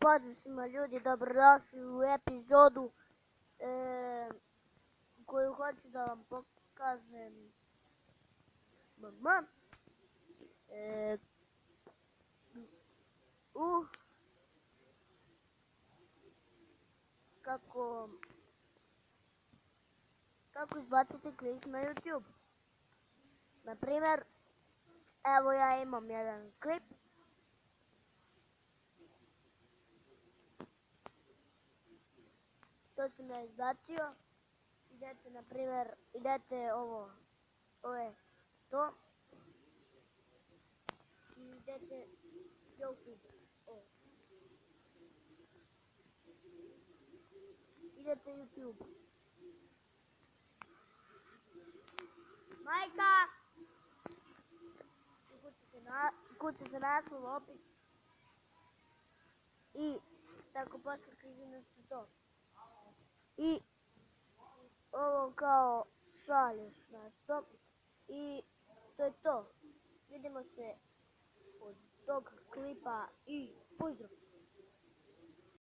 Pozdrav svima ljudi, dobrodošli u epizodu koju hoću da vam pokažem. Kako izbaciti klip na YouTube. Na primjer, evo ja imam jedan klip. To sam ja izbacio. Idete, na primjer, ovo je to. I idete YouTube. Idete YouTube. Majka! Kucate naslov, opis. I tako posle kliknete to. I ovo kao šalješ nešto. I to je to. Vidimo se od tog klipa i pozdrav!